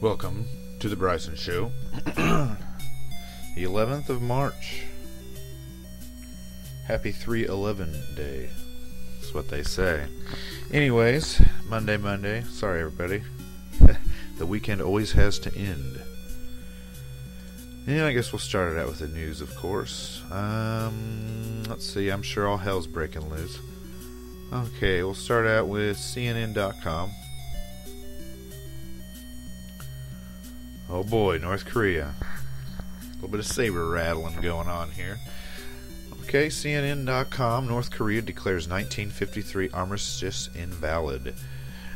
Welcome to the Brycen Show. The 11th of March. Happy 3/11 day. That's what they say. Anyways, Monday. Sorry, everybody. The weekend always has to end. And I guess we'll start it out with the news, of course. Let's see. I'm sure all hell's breaking loose. Okay, we'll start out with CNN.com. Oh boy, North Korea. A little bit of saber rattling going on here. Okay, CNN.com. North Korea declares 1953 armistice invalid.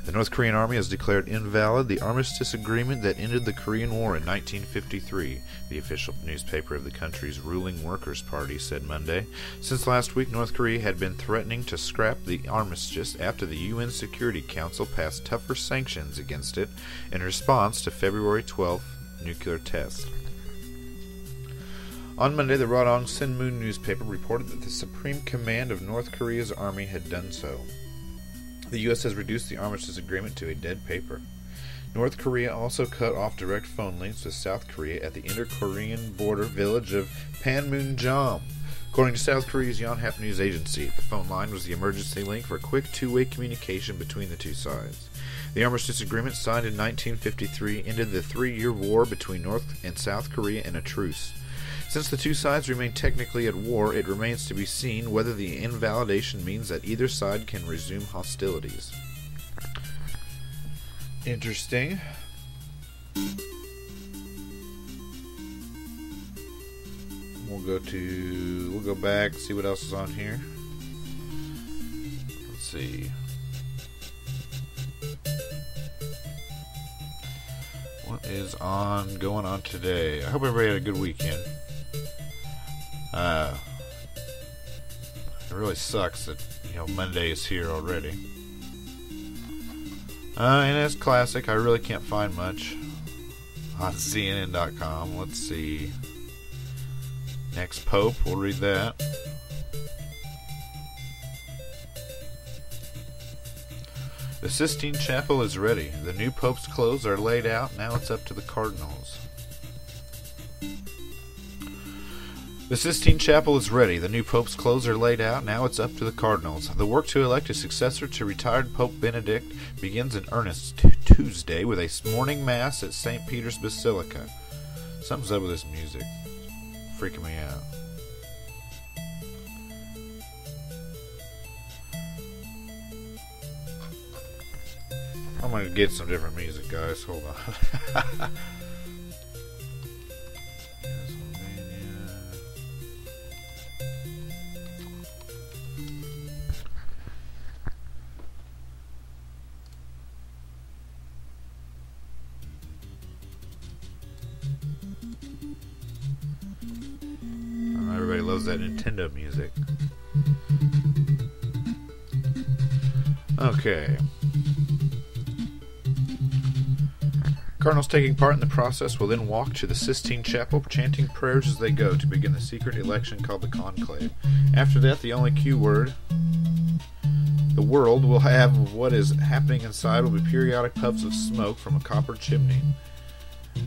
The North Korean Army has declared invalid the armistice agreement that ended the Korean War in 1953, the official newspaper of the country's ruling Workers' Party said Monday. Since last week, North Korea had been threatening to scrap the armistice after the UN Security Council passed tougher sanctions against it in response to February 12th nuclear tests. On Monday, the Rodong Sinmun newspaper reported that the Supreme Command of North Korea's army had done so. The U.S. has reduced the armistice agreement to a dead paper. North Korea also cut off direct phone links with South Korea at the inter-Korean border village of Panmunjom. According to South Korea's Yonhap news agency, the phone line was the emergency link for quick two-way communication between the two sides. The armistice agreement signed in 1953 ended the three-year war between North and South Korea in a truce. Since the two sides remain technically at war, it remains to be seen whether the invalidation means that either side can resume hostilities. Interesting. We'll go back, see what else is on here. Let's see. What is going on today? I hope everybody had a good weekend. It really sucks that, Monday is here already. And as classic, I really can't find much on CNN.com. Let's see. Next Pope, we'll read that. The Sistine Chapel is ready. The new Pope's clothes are laid out. Now it's up to the cardinals. The Sistine Chapel is ready. The new Pope's clothes are laid out. Now it's up to the cardinals. The work to elect a successor to retired Pope Benedict begins in earnest Tuesday with a morning mass at St. Peter's Basilica. Something's up with this music. It's freaking me out. I'm going to get some different music, guys. Hold on. Everybody loves that Nintendo music. Okay. Cardinals taking part in the process will then walk to the Sistine Chapel, chanting prayers as they go to begin the secret election called the conclave. After that, the only cue word the world will have what is happening inside will be periodic puffs of smoke from a copper chimney.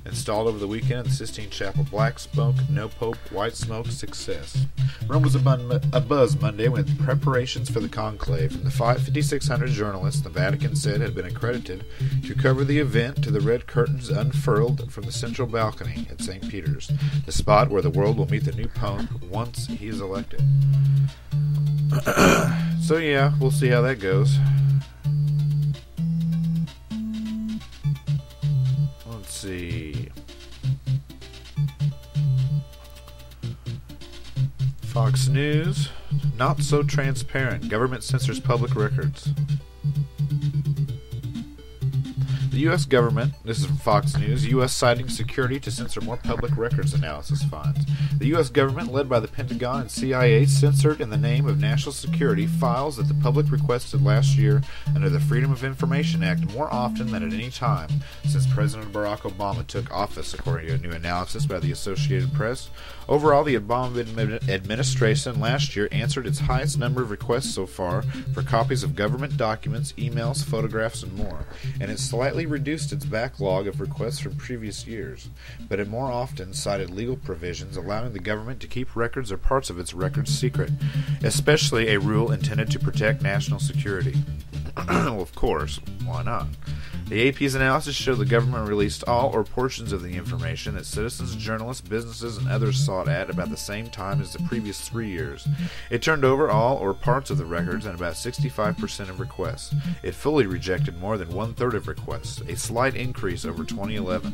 Installed over the weekend at the Sistine Chapel. Black smoke, no pope, white smoke, success. Rome was abuzz Monday with preparations for the conclave. From the 5,600 journalists the Vatican said had been accredited to cover the event to the red curtains unfurled from the central balcony at St. Peter's, the spot where the world will meet the new pope once he is elected. So yeah, we'll see how that goes. Let's see. Fox News, not so transparent. Government censors public records. The U.S. government, this is from Fox News, U.S. citing security to censor more public records, analysis finds. The U.S. government, led by the Pentagon and CIA, censored in the name of national security files that the public requested last year under the Freedom of Information Act more often than at any time since President Barack Obama took office, according to a new analysis by the Associated Press. Overall, the Obama administration last year answered its highest number of requests so far for copies of government documents, emails, photographs, and more, and it slightly slightly reduced its backlog of requests from previous years, but it more often cited legal provisions allowing the government to keep records or parts of its records secret, especially a rule intended to protect national security. Well, of course, why not? The AP's analysis showed the government released all or portions of the information that citizens, journalists, businesses, and others sought at about the same time as the previous 3 years. It turned over all or parts of the records and about 65% of requests. It fully rejected more than one-third of requests, a slight increase over 2011.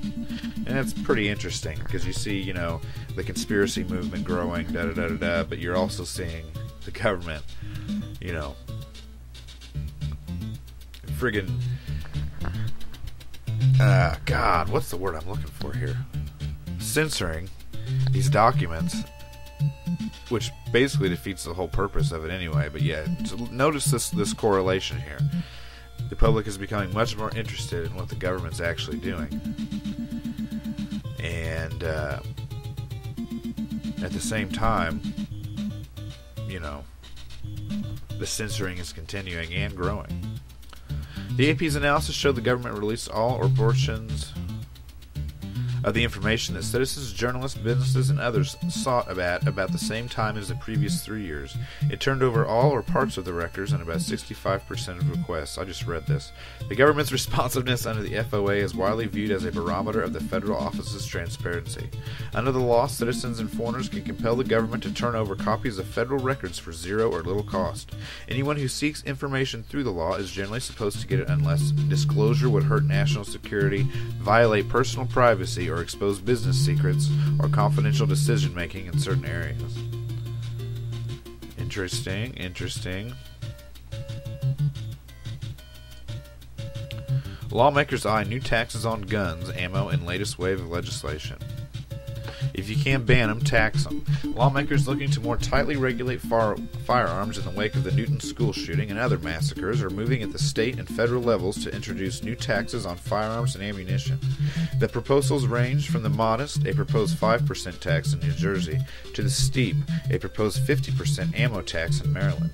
And that's pretty interesting, because you see, the conspiracy movement growing, da-da-da-da-da, but you're also seeing the government, friggin'... God, what's the word I'm looking for here? Censoring these documents, which basically defeats the whole purpose of it anyway. But yeah, so notice this correlation here. The public is becoming much more interested in what the government's actually doing. And at the same time, the censoring is continuing and growing. The AP's analysis showed the government released all or portions of the information that citizens, journalists, businesses, and others sought about the same time as the previous 3 years. It turned over all or parts of the records and about 65% of requests. I just read this. The government's responsiveness under the FOA is widely viewed as a barometer of the federal office's transparency. Under the law, citizens and foreigners can compel the government to turn over copies of federal records for zero or little cost. Anyone who seeks information through the law is generally supposed to get it unless disclosure would hurt national security, violate personal privacy, or expose business secrets or confidential decision-making in certain areas. Interesting. Lawmakers eye new taxes on guns, ammo, and latest wave of legislation. If you can't ban them, tax them. Lawmakers looking to more tightly regulate firearms in the wake of the Newton school shooting and other massacres are moving at the state and federal levels to introduce new taxes on firearms and ammunition. The proposals range from the modest, a proposed 5% tax in New Jersey, to the steep, a proposed 50% ammo tax in Maryland.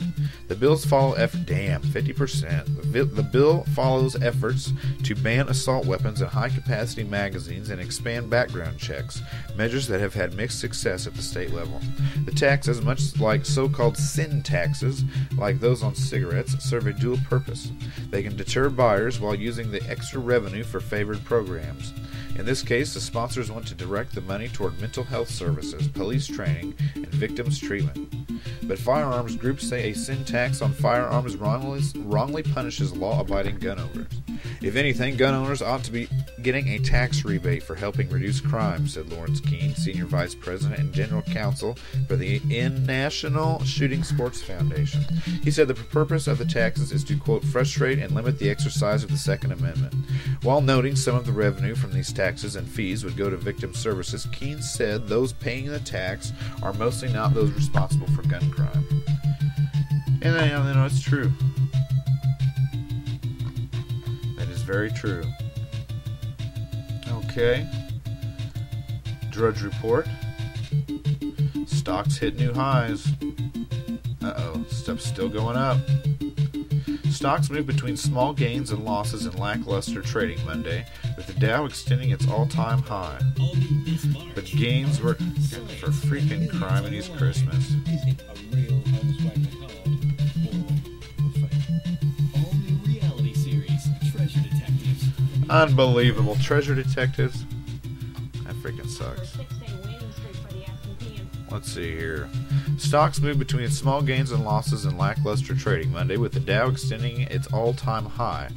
The bills follow 50%. The bill follows efforts to ban assault weapons and high-capacity magazines and expand background checks, measures that have had mixed success at the state level. The taxes, much like so-called sin taxes, like those on cigarettes, serve a dual purpose. They can deter buyers while using the extra revenue for favored programs. In this case, the sponsors want to direct the money toward mental health services, police training, and victims' treatment. But firearms groups say a sin tax on firearms wrongly punishes law-abiding gun owners. If anything, gun owners ought to be getting a tax rebate for helping reduce crime, said Lawrence Keene, Senior Vice President and General Counsel for the National Shooting Sports Foundation. He said the purpose of the taxes is to, quote, frustrate and limit the exercise of the Second Amendment. While noting some of the revenue from these taxes and fees would go to victim services, Keene said those paying the tax are mostly not those responsible for gun crime. And it's true. That is very true. Okay. Drudge Report. Stocks hit new highs. Stuff's still going up. Stocks moved between small gains and losses in lackluster trading Monday, with the Dow extending its all-time high. But gains were for freaking Crimini's Christmas. Unbelievable. Treasure Detectives? That freaking sucks. Let's see here. Stocks moved between small gains and losses in lackluster trading Monday, with the Dow extending its all-time high.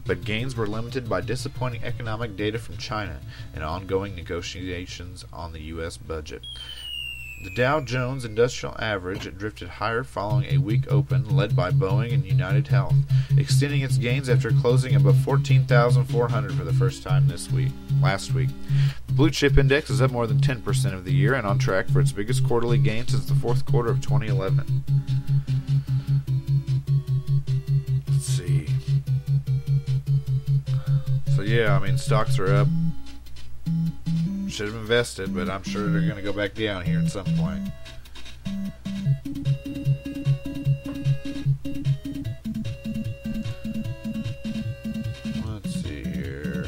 But gains were limited by disappointing economic data from China and ongoing negotiations on the U.S. budget. The Dow Jones Industrial Average drifted higher following a weak open led by Boeing and United Health, extending its gains after closing above 14,400 for the first time last week. The Blue Chip Index is up more than 10% of the year and on track for its biggest quarterly gain since the fourth quarter of 2011. Let's see. So yeah, stocks are up. Should have invested, but I'm sure they're going to go back down here at some point. Let's see here.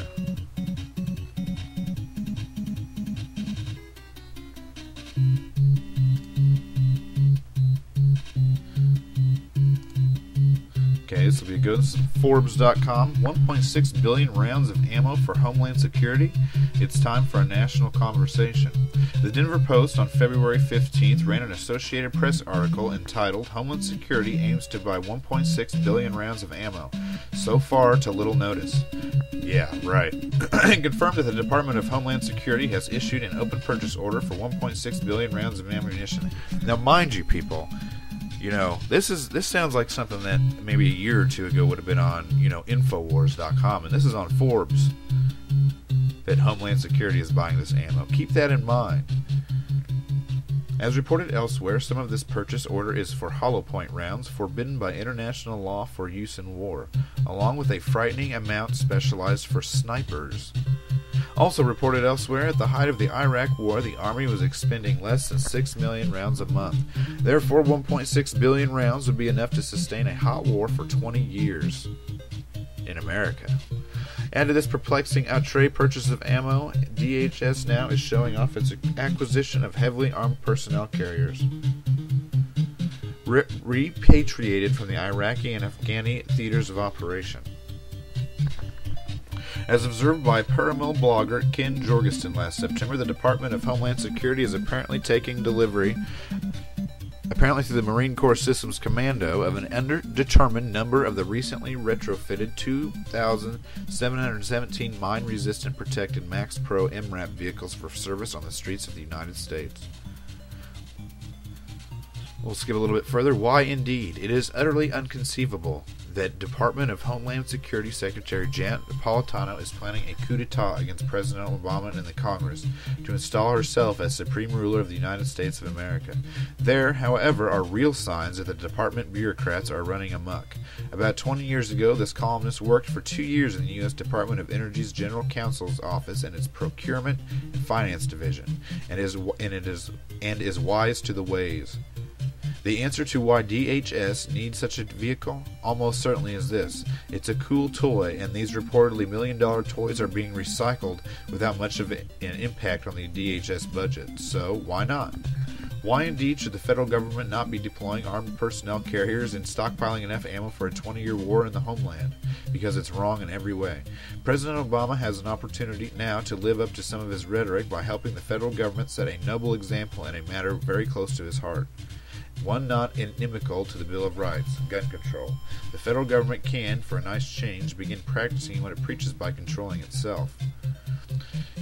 Okay, this will be good. Forbes.com, 1.6 billion rounds of ammo for Homeland Security. It's time for a national conversation. The Denver Post on February 15th ran an Associated Press article entitled Homeland Security Aims to Buy 1.6 billion rounds of ammo. So far, to little notice. Yeah, right. And confirmed that the Department of Homeland Security has issued an open purchase order for 1.6 billion rounds of ammunition. Now, mind you, people, you know, this sounds like something that maybe a year or two ago would have been on, you know, Infowars.com, and this is on Forbes, that Homeland Security is buying this ammo. Keep that in mind. As reported elsewhere, some of this purchase order is for hollow point rounds forbidden by international law for use in war, along with a frightening amount specialized for snipers. Also reported elsewhere, at the height of the Iraq War, the Army was expending less than 6 million rounds a month. Therefore, 1.6 billion rounds would be enough to sustain a hot war for 20 years in America. Add to this perplexing outre purchase of ammo, DHS now is showing off its acquisition of heavily armed personnel carriers repatriated from the Iraqi and Afghani theaters of operation. As observed by Paramount blogger Ken Jorgensen last September, the Department of Homeland Security is apparently taking delivery, apparently through the Marine Corps Systems Commando, of an undetermined number of the recently retrofitted 2,717 mine-resistant protected Max Pro MRAP vehicles for service on the streets of the United States. We'll skip a little bit further. Why indeed? It is utterly inconceivable that Department of Homeland Security Secretary Janet Napolitano is planning a coup d'etat against President Obama and the Congress to install herself as supreme ruler of the United States of America. There, however, are real signs that the department bureaucrats are running amok. About 20 years ago, this columnist worked for 2 years in the U.S. Department of Energy's General Counsel's office and its Procurement and Finance Division, and is wise to the ways. The answer to why DHS needs such a vehicle almost certainly is this. It's a cool toy, and these reportedly million-dollar toys are being recycled without much of an impact on the DHS budget. So, why not? Why indeed should the federal government not be deploying armed personnel carriers and stockpiling enough ammo for a 20-year war in the homeland? Because it's wrong in every way. President Obama has an opportunity now to live up to some of his rhetoric by helping the federal government set a noble example in a matter very close to his heart. One not inimical to the Bill of Rights, gun control. The federal government can, for a nice change, begin practicing what it preaches by controlling itself.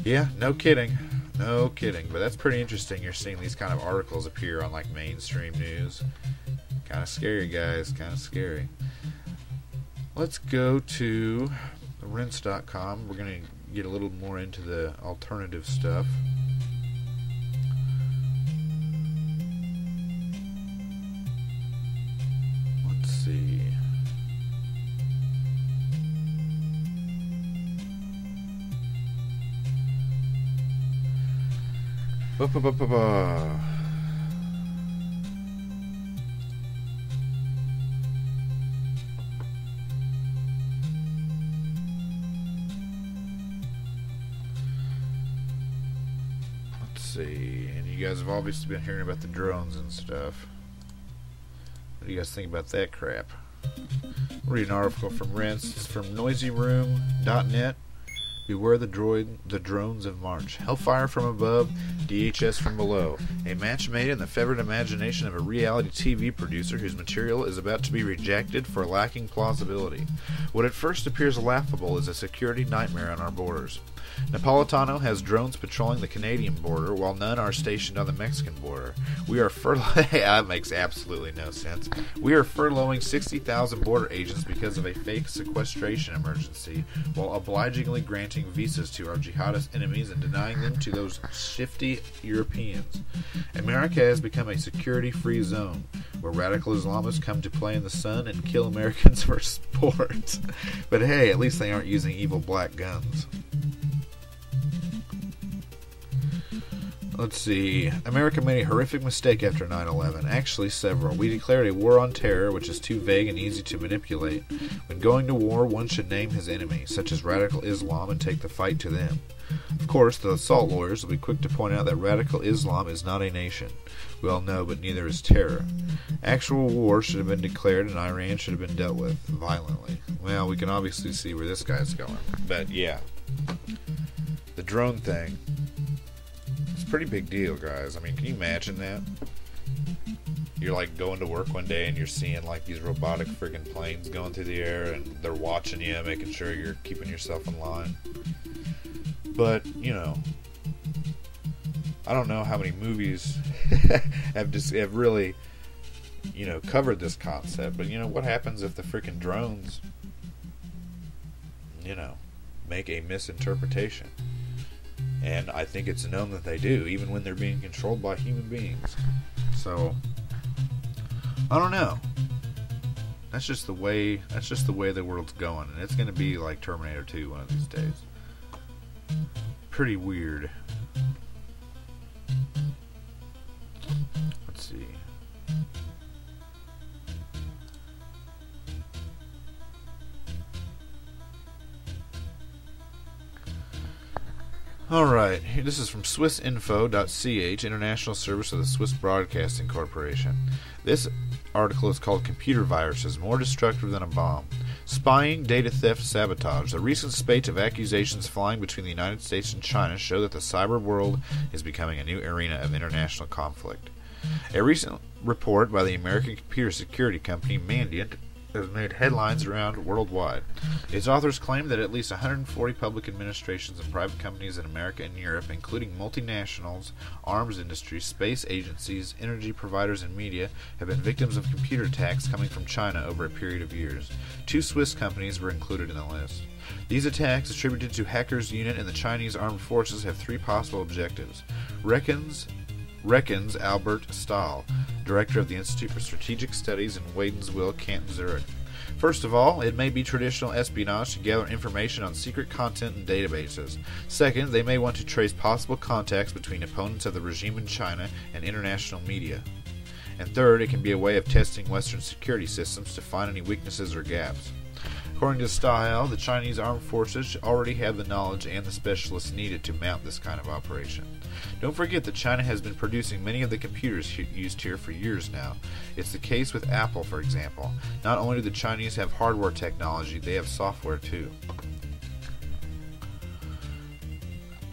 Yeah, no kidding. No kidding. But that's pretty interesting. You're seeing these kind of articles appear on like mainstream news. Kind of scary, guys. Kind of scary. Let's go to Rinse.com. We're going to get a little more into the alternative stuff. See. Let's see. And you guys have obviously been hearing about the drones and stuff. What do you guys think about that crap? I'll read an article from Rinse. It's from noisyroom.net. Beware the drones of March. Hellfire from above, DHS from below. A match made in the fevered imagination of a reality TV producer whose material is about to be rejected for lacking plausibility. What at first appears laughable is a security nightmare on our borders. Napolitano has drones patrolling the Canadian border while none are stationed on the Mexican border. We are that makes absolutely no sense. We are furloughing 60,000 border agents because of a fake sequestration emergency while obligingly granting visas to our jihadist enemies and denying them to those shifty Europeans. America has become a security-free zone where radical Islamists come to play in the sun and kill Americans for sport. But hey, at least they aren't using evil black guns. Let's see. America made a horrific mistake after 9/11. Actually, several. We declared a war on terror, which is too vague and easy to manipulate. When going to war, one should name his enemy, such as radical Islam, and take the fight to them. Of course, the assault lawyers will be quick to point out that radical Islam is not a nation. We all know, but neither is terror. Actual war should have been declared, and Iran should have been dealt with violently. Well, we can obviously see where this guy's going. But, yeah. The drone thing. It's a pretty big deal, guys. I mean, can you imagine that? You're like going to work one day and you're seeing like these robotic friggin' planes going through the air and they're watching you, making sure you're keeping yourself in line. But, you know, I don't know how many movies have really, you know, covered this concept. But, you know, what happens if the freaking drones, you know, make a misinterpretation? And I think it's known that they do, even when they're being controlled by human beings. So, I don't know. That's just the way the world's going, and it's going to be like Terminator 2 one of these days. Pretty weird. Let's see. Alright, this is from swissinfo.ch, International Service of the Swiss Broadcasting Corporation. This article is called Computer Viruses, More Destructive Than a Bomb. Spying, Data Theft, Sabotage. The recent spate of accusations flying between the United States and China show that the cyber world is becoming a new arena of international conflict. A recent report by the American computer security company Mandiant has made headlines around worldwide. Its authors claim that at least 140 public administrations and private companies in America and Europe, including multinationals, arms industries, space agencies, energy providers, and media, have been victims of computer attacks coming from China over a period of years. 2 Swiss companies were included in the list. These attacks, attributed to hackers unit in the Chinese armed forces, have 3 possible objectives. Reckons Albert Stahl, director of the Institute for Strategic Studies in Wadenswil, Canton, Zurich. First of all, it may be traditional espionage to gather information on secret content and databases. Second, they may want to trace possible contacts between opponents of the regime in China and international media. And third, it can be a way of testing Western security systems to find any weaknesses or gaps. According to Stahl, the Chinese armed forces already have the knowledge and the specialists needed to mount this kind of operation. Don't forget that China has been producing many of the computers used here for years now. It's the case with Apple, for example. Not only do the Chinese have hardware technology, they have software too.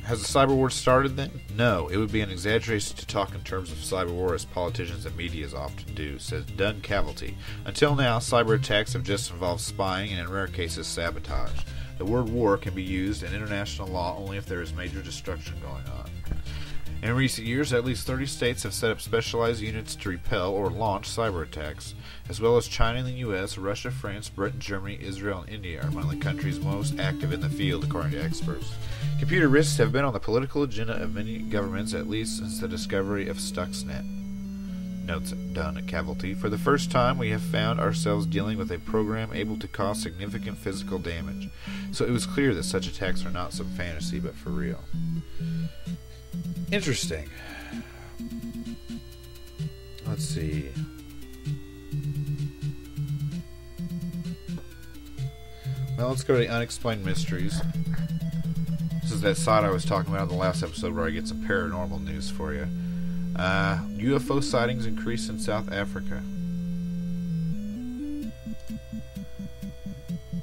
Has the cyber war started then? No, it would be an exaggeration to talk in terms of cyber war as politicians and media often do, says Dunn Cavalty. Until now, cyber attacks have just involved spying and in rare cases sabotage. The word war can be used in international law only if there is major destruction going on. In recent years, at least 30 states have set up specialized units to repel or launch cyber attacks, as well as China and the U.S., Russia, France, Britain, Germany, Israel, and India are among the countries most active in the field, according to experts. Computer risks have been on the political agenda of many governments at least since the discovery of Stuxnet. Notes Dunn at Cavalty. For the first time, we have found ourselves dealing with a program able to cause significant physical damage. So it was clear that such attacks are not some fantasy, but for real. Interesting. Let's see. Well, let's go to the unexplained mysteries. This is that site I was talking about in the last episode where I get some paranormal news for you. UFO sightings increase in South Africa.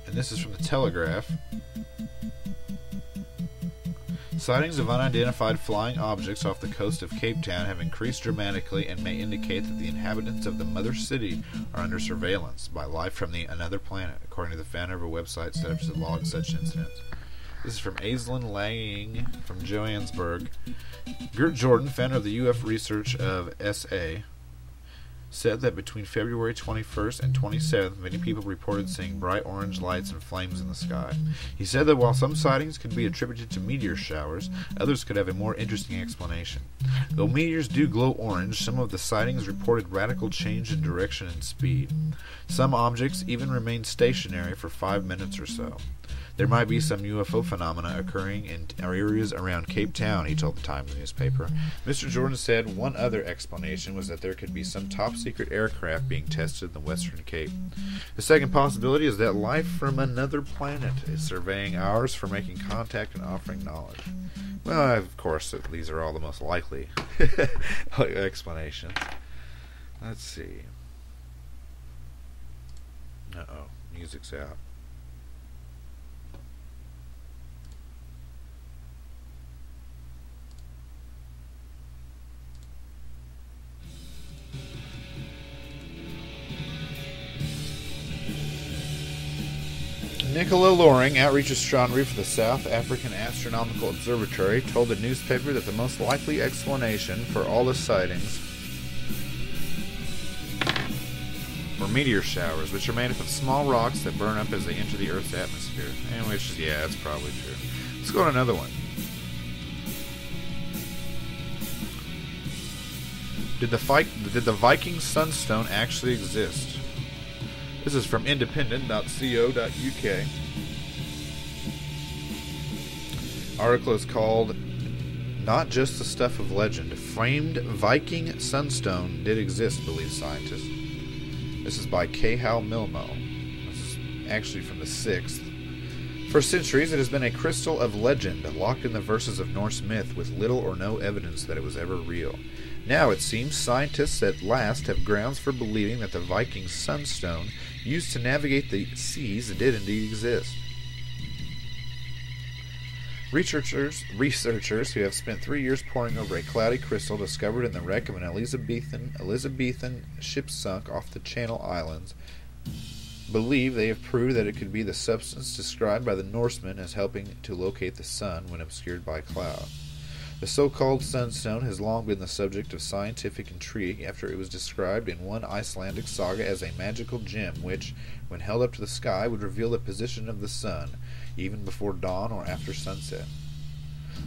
And this is from the Telegraph. Sightings of unidentified flying objects off the coast of Cape Town have increased dramatically and may indicate that the inhabitants of the mother city are under surveillance by life from the another planet, according to the founder of a website set up to log such incidents. This is from Aislinn Lang from Johannesburg. Gert Jordan, founder of the UF research of SA, said that between February 21st and 27th, many people reported seeing bright orange lights and flames in the sky. He said that while some sightings could be attributed to meteor showers, others could have a more interesting explanation. Though meteors do glow orange, some of the sightings reported radical change in direction and speed. Some objects even remained stationary for 5 minutes or so. There might be some UFO phenomena occurring in areas around Cape Town, he told the Times newspaper. Mr. Jordan said one other explanation was that there could be some top-secret aircraft being tested in the Western Cape. The second possibility is that life from another planet is surveying ours for making contact and offering knowledge. Well, of course, these are all the most likely explanations. Let's see. Uh-oh, music's out. Nicola Loring, outreach astronomer for the South African Astronomical Observatory, told the newspaper that the most likely explanation for all the sightings were meteor showers, which are made up of small rocks that burn up as they enter the Earth's atmosphere. And which, yeah, that's probably true. Let's go on another one. Did the Viking Sunstone actually exist? This is from independent.co.uk. Article is called "Not Just the Stuff of Legend. Framed Viking Sunstone Did Exist, Believe Scientists." This is by K. Hal Milmo. This is actually from the 6th. For centuries, it has been a crystal of legend, locked in the verses of Norse myth with little or no evidence that it was ever real. Now, it seems, scientists at last have grounds for believing that the Viking Sunstone used to navigate the seas did indeed exist. Researchers who have spent 3 years poring over a cloudy crystal discovered in the wreck of an Elizabethan ship sunk off the Channel Islands believe they have proved that it could be the substance described by the Norsemen as helping to locate the sun when obscured by cloud. The so-called sunstone has long been the subject of scientific intrigue after it was described in one Icelandic saga as a magical gem which, when held up to the sky, would reveal the position of the sun, even before dawn or after sunset.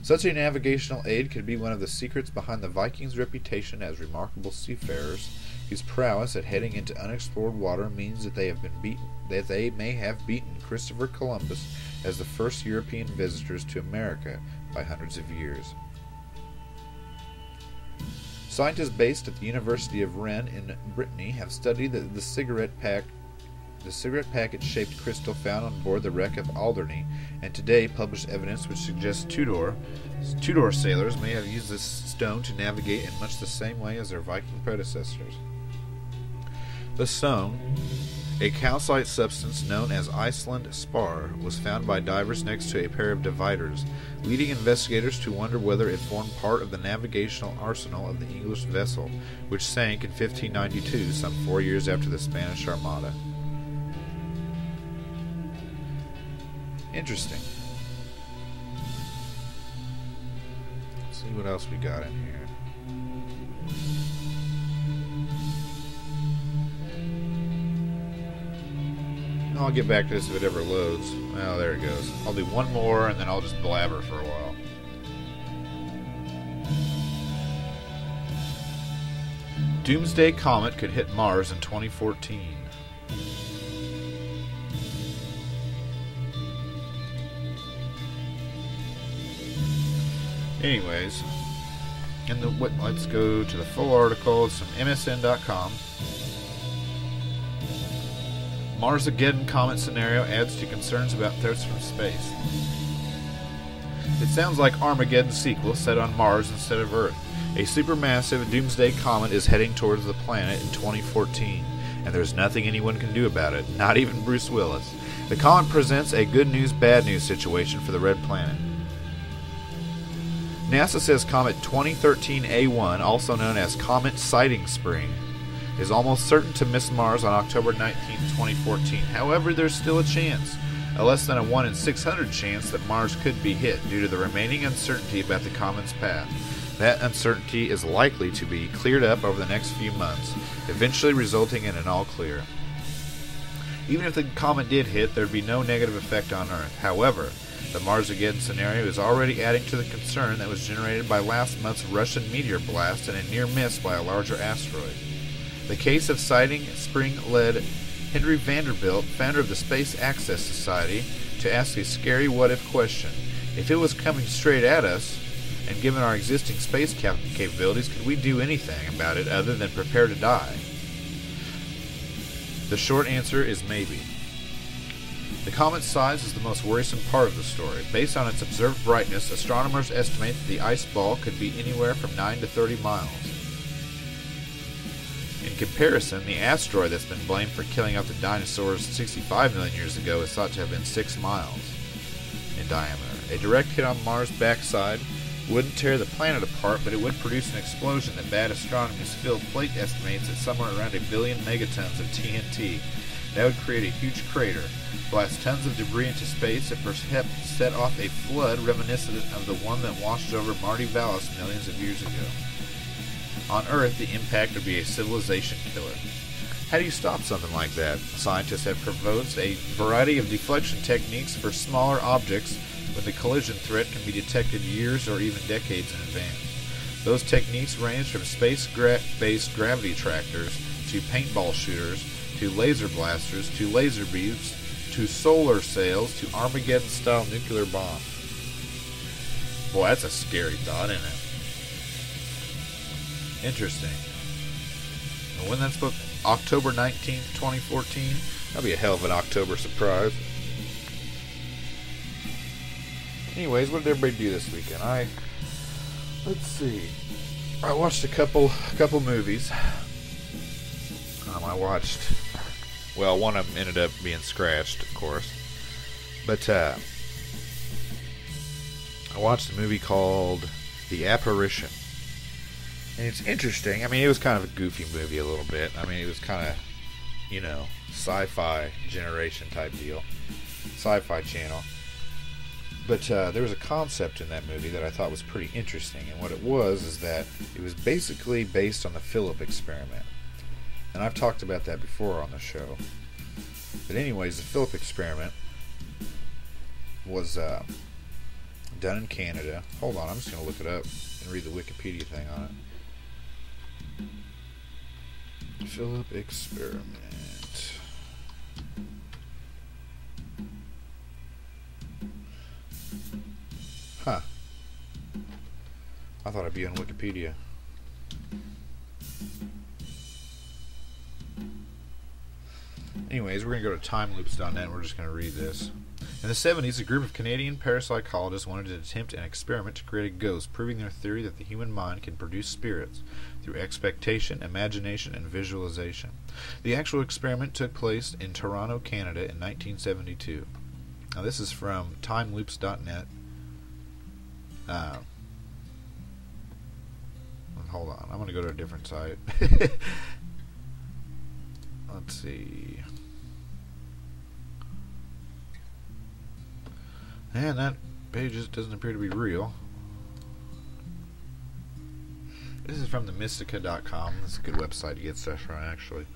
Such a navigational aid could be one of the secrets behind the Vikings' reputation as remarkable seafarers, whose prowess at heading into unexplored water means that they may have beaten Christopher Columbus as the first European visitors to America by hundreds of years. Scientists based at the University of Rennes in Brittany have studied the cigarette packet-shaped crystal found on board the wreck of Alderney, and today published evidence which suggests Tudor sailors may have used this stone to navigate in much the same way as their Viking predecessors. The stone, a calcite substance known as Iceland spar, was found by divers next to a pair of dividers, leading investigators to wonder whether it formed part of the navigational arsenal of the English vessel, which sank in 1592, some 4 years after the Spanish Armada. Interesting. Let's see what else we got in here. I'll get back to this if it ever loads. Oh, there it goes. I'll do one more and then I'll just blabber for a while. Doomsday Comet could hit Mars in 2014. Anyways, let's go to the full article. It's from MSN.com. Mars-ageddon comet scenario adds to concerns about threats from space. It sounds like Armageddon's sequel set on Mars instead of Earth. A supermassive doomsday comet is heading towards the planet in 2014, and there's nothing anyone can do about it, not even Bruce Willis. The comet presents a good news, bad news situation for the Red Planet. NASA says Comet 2013 A1, also known as Comet Sighting Spring, is almost certain to miss Mars on October 19, 2014. However, there's still a chance, a less than a 1 in 600 chance that Mars could be hit due to the remaining uncertainty about the comet's path. That uncertainty is likely to be cleared up over the next few months, eventually resulting in an all clear. Even if the comet did hit, there'd be no negative effect on Earth. However, the Mars-ageddon scenario is already adding to the concern that was generated by last month's Russian meteor blast and a near miss by a larger asteroid. The case of Sighting Spring led Henry Vanderbilt, founder of the Space Access Society, to ask a scary what-if question. If it was coming straight at us, and given our existing space capabilities, could we do anything about it other than prepare to die? The short answer is maybe. The comet's size is the most worrisome part of the story. Based on its observed brightness, astronomers estimate that the ice ball could be anywhere from 9 to 30 miles. In comparison, the asteroid that's been blamed for killing out the dinosaurs 65 million years ago is thought to have been 6 miles in diameter. A direct hit on Mars' backside wouldn't tear the planet apart, but it would produce an explosion that bad astronomy's Phil Plait estimates at somewhere around 1 billion megatons of TNT. That would create a huge crater, blast tons of debris into space, and perhaps set off a flood reminiscent of the one that washed over Marty Vallis millions of years ago. On Earth, the impact would be a civilization killer. How do you stop something like that? Scientists have proposed a variety of deflection techniques for smaller objects when the collision threat can be detected years or even decades in advance. Those techniques range from space-based gravity tractors to paintball shooters to laser blasters to laser beams to solar sails to Armageddon-style nuclear bombs. Boy, that's a scary thought, isn't it? Interesting. And when that's booked, October 19th, 2014. That'll be a hell of an October surprise. Anyways, what did everybody do this weekend? Let's see. I watched a couple movies. I watched, well, one of them ended up being scratched, of course. But I watched a movie called The Apparition. And it's interesting. I mean, it was kind of a goofy movie a little bit. I mean, it was kind of, sci-fi generation type deal. Sci-fi channel. But there was a concept in that movie that I thought was pretty interesting. And what it was is that it was basically based on the Philip experiment. And I've talked about that before on the show. But anyways, the Philip experiment was done in Canada. Hold on, I'm just going to look it up and read the Wikipedia thing on it. Philip experiment. Huh. I thought I'd be on Wikipedia. Anyways, we're going to go to timeloops.net and we're just going to read this. In the 70s, a group of Canadian parapsychologists wanted to attempt an experiment to create a ghost, proving their theory that the human mind can produce spirits through expectation, imagination, and visualization. The actual experiment took place in Toronto, Canada in 1972. Now this is from timeloops.net. Hold on, I'm going to go to a different site. Let's see. And that page just doesn't appear to be real. This is from the Mystica.com. That's a good website to get stuff from, actually.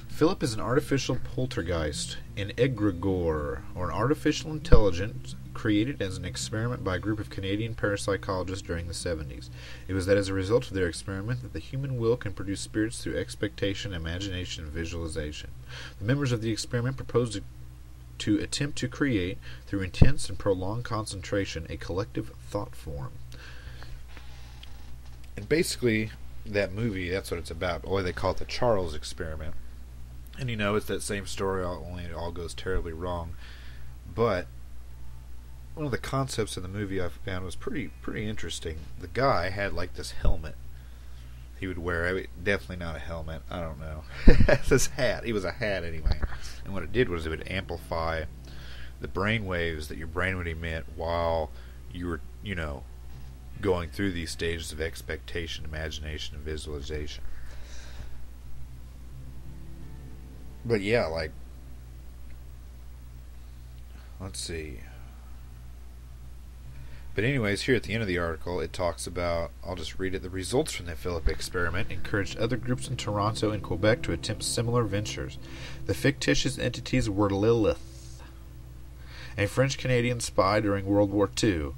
Philip is an artificial poltergeist, an egregore, or an artificial intelligence created as an experiment by a group of Canadian parapsychologists during the 70s. It was that as a result of their experiment that the human will can produce spirits through expectation, imagination, and visualization. The members of the experiment proposed to attempt to create, through intense and prolonged concentration, a collective thought form. And basically, that movie, that's what it's about. Or they call it the Charles experiment. And it's that same story, only it all goes terribly wrong. But one of the concepts in the movie I found was pretty interesting. The guy had like this helmet he would wear. I mean, definitely not a helmet. I don't know. This hat. It was a hat anyway. And what it did was it would amplify the brain waves that your brain would emit while you were, going through these stages of expectation, imagination, and visualization. But yeah, let's see. But anyways, here at the end of the article, it talks about, I'll just read it, the results from the Philip experiment encouraged other groups in Toronto and Quebec to attempt similar ventures. The fictitious entities were Lilith, a French-Canadian spy during World War II.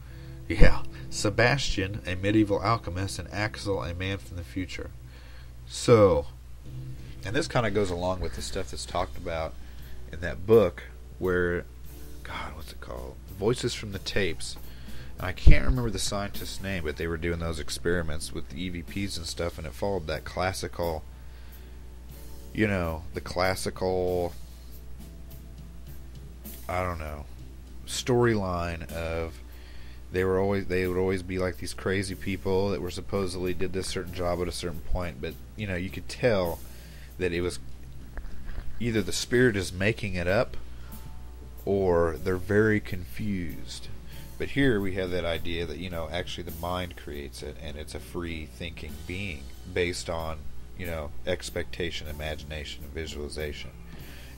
Yeah, Sebastian, a medieval alchemist, and Axel, a man from the future. So, and this kind of goes along with the stuff that's talked about in that book, where God, what's it called? Voices from the Tapes. And I can't remember the scientist's name, but they were doing those experiments with the EVPs and stuff, and it followed that classical, the classical, I don't know, storyline of they would always be like these crazy people that were supposedly did this certain job at a certain point, but you could tell that it was either the spirit is making it up or they're very confused. But here we have that idea that actually the mind creates it, and it's a free thinking being based on expectation, imagination, and visualization,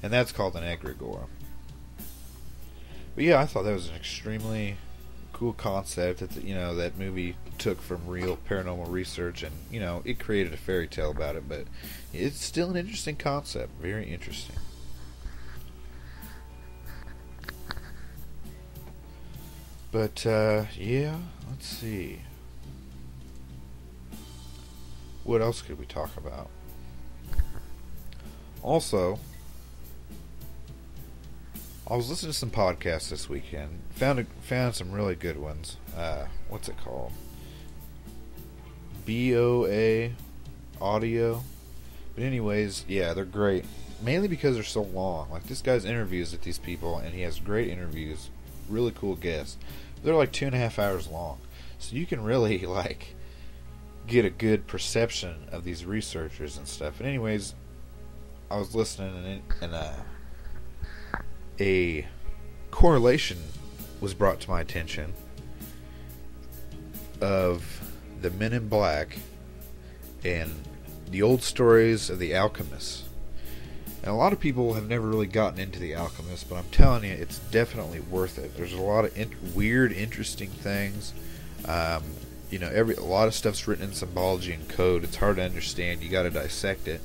and that's called an egregore. But yeah, I thought that was an extremely cool concept that that movie took from real paranormal research, and it created a fairy tale about it, but it's still an interesting concept, very interesting. But yeah, let's see, what else could we talk about? Also, I was listening to some podcasts this weekend. Found some really good ones. What's it called? BOA Audio. But anyways, yeah, they're great. Mainly because they're so long. Like, this guy's interviews with these people, and he has great interviews. Really cool guests. They're like 2.5 hours long. So you can really, get a good perception of these researchers and stuff. And anyways, I was listening, and a correlation was brought to my attention of the Men in Black and the old stories of the alchemists. And a lot of people have never really gotten into the alchemists, but I'm telling you, it's definitely worth it. There's a lot of weird, interesting things. A lot of stuff's written in symbology and code. It's hard to understand. You got to dissect it.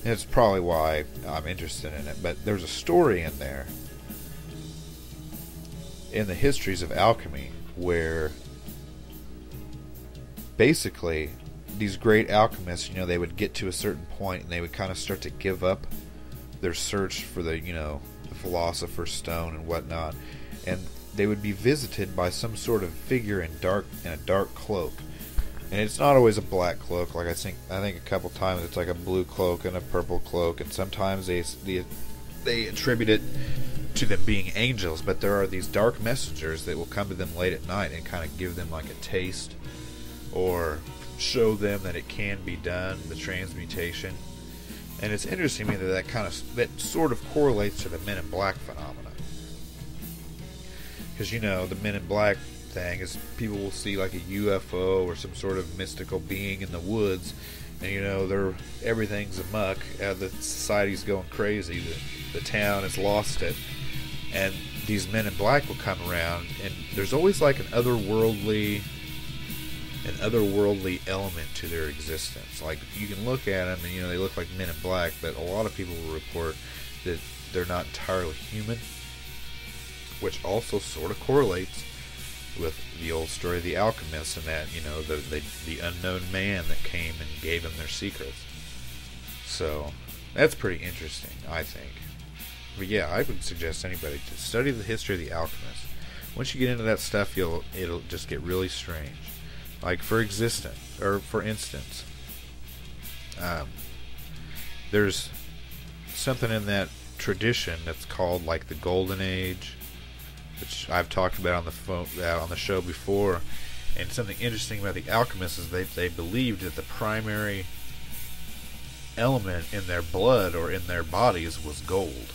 And it's probably why I'm interested in it. But there's a story in there, in the histories of alchemy, where basically these great alchemists, they would get to a certain point and they would kind of start to give up their search for the philosopher's stone and whatnot, and they would be visited by some sort of figure in a dark cloak. And it's not always a black cloak. Like I think a couple times it's like a blue cloak and a purple cloak, and sometimes they attribute it to them being angels. But there are these dark messengers that will come to them late at night and kind of give them like a taste, or show them that it can be done, the transmutation. And it's interesting to me that sort of correlates to the Men in Black phenomenon. Because the Men in Black thing is people will see like a UFO or some sort of mystical being in the woods, and everything's amuck, the society's going crazy, the town has lost it, and these Men in Black will come around, and there's always like an otherworldly element to their existence. Like, you can look at them and they look like Men in Black, but a lot of people will report that they're not entirely human, which also sort of correlates with the old story of the alchemists, and that the unknown man that came and gave them their secrets. So that's pretty interesting, I think. But yeah, I would suggest anybody to study the history of the alchemists. Once you get into that stuff, it'll just get really strange. Like, for instance, there's something in that tradition that's called like the Golden Age, which I've talked about on the show before. And something interesting about the alchemists is they believed that the primary element in their blood or in their bodies was gold.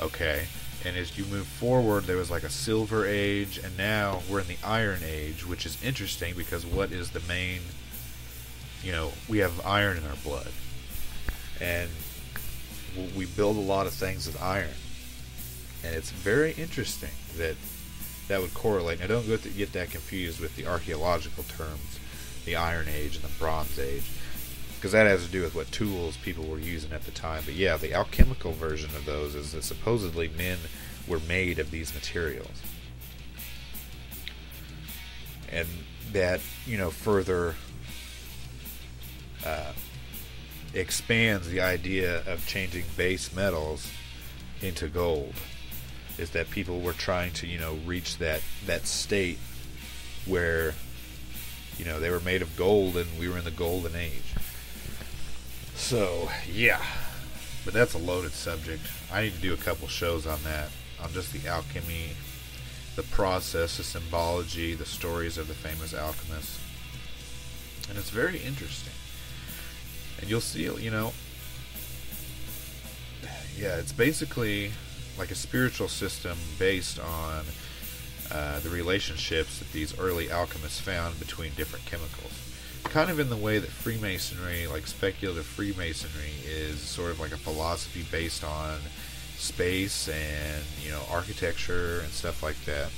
Okay, and as you move forward, there was like a Silver Age, and now we're in the Iron Age, which is interesting because what is the main? We have iron in our blood, and we build a lot of things with iron. And it's very interesting that would correlate. Now, don't get that confused with the archaeological terms, the Iron Age and the Bronze Age, because that has to do with what tools people were using at the time. But yeah, the alchemical version of those is that supposedly men were made of these materials. And that, further expands the idea of changing base metals into gold. is that people were trying to, reach that state where, they were made of gold and we were in the golden age. So, yeah. But that's a loaded subject. I need to do a couple shows on that, on just the alchemy, the process, the symbology, the stories of the famous alchemists. And it's very interesting. And you'll see, it's basically like a spiritual system based on the relationships that these early alchemists found between different chemicals. Kind of in the way that Freemasonry, like speculative Freemasonry, is sort of like a philosophy based on space and, architecture and stuff like that.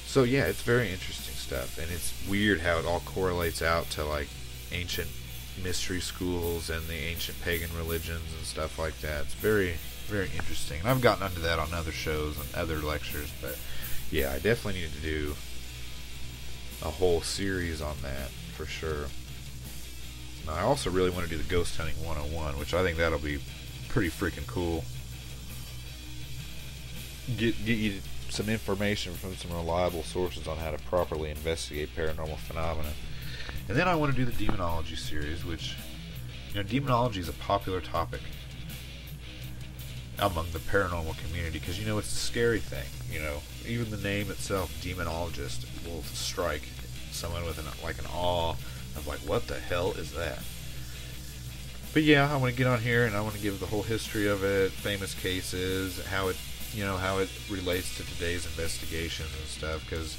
So yeah, it's very interesting stuff, and it's weird how it all correlates out to like ancient mystery schools and the ancient pagan religions and stuff like that. It's very, very interesting. And I've gotten into that on other shows and other lectures, but yeah, I definitely need to do a whole series on that for sure. Now, I also really want to do the Ghost Hunting 101, which I think that'll be pretty freaking cool. Get you some information from some reliable sources on how to properly investigate paranormal phenomena. And then I want to do the demonology series, which, demonology is a popular topic among the paranormal community because, it's a scary thing. Even the name itself, demonologist, will strike someone with an awe of like, what the hell is that? But yeah, I want to get on here and I want to give the whole history of it, famous cases, how it relates to today's investigations and stuff, because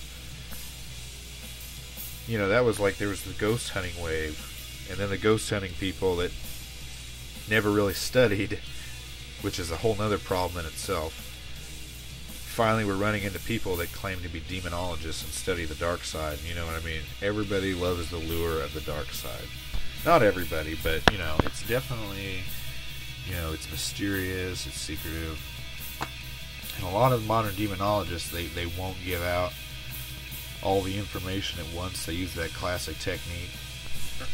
that was like, there was the ghost hunting wave, and then the ghost hunting people that never really studied, which is a whole nother problem in itself. Finally, we're running into people that claim to be demonologists and study the dark side. You know what I mean? Everybody loves the lure of the dark side. Not everybody, but, it's definitely, it's mysterious, it's secretive. And a lot of modern demonologists, they won't give out all the information at once. They use that classic technique.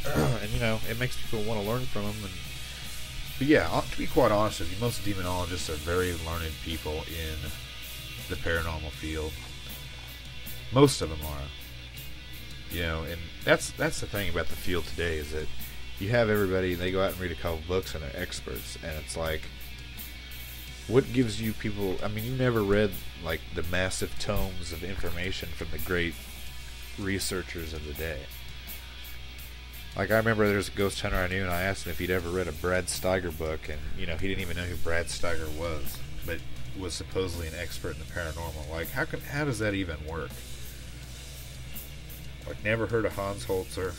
And, it makes people want to learn from them. But yeah, to be quite honest with you, most demonologists are very learned people in the paranormal field. Most of them are. And that's the thing about the field today, is that you have everybody, they go out and read a couple books and they're experts, and it's like, what gives you people, you never read like the massive tomes of information from the great researchers of the day. Like, I remember there was a ghost hunter I knew, and I asked him if he'd ever read a Brad Steiger book, and he didn't even know who Brad Steiger was, but was supposedly an expert in the paranormal. Like, how does that even work? Like, never heard of Hans Holzer.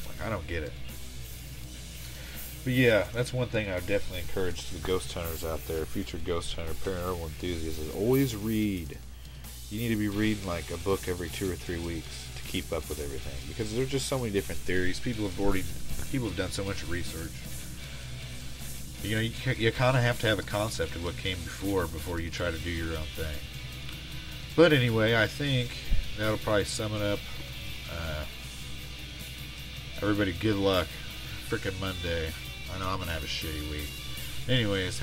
Like, I don't get it. But yeah, that's one thing I would definitely encourage to the ghost hunters out there, future ghost hunter, paranormal enthusiasts, is always read. You need to be reading like a book every 2 or 3 weeks to keep up with everything, because there's just so many different theories. People have done so much research. You kind of have to have a concept of what came before you try to do your own thing. But anyway, I think that'll probably sum it up. Everybody, good luck. Frickin' Monday. I know I'm going to have a shitty week. Anyways,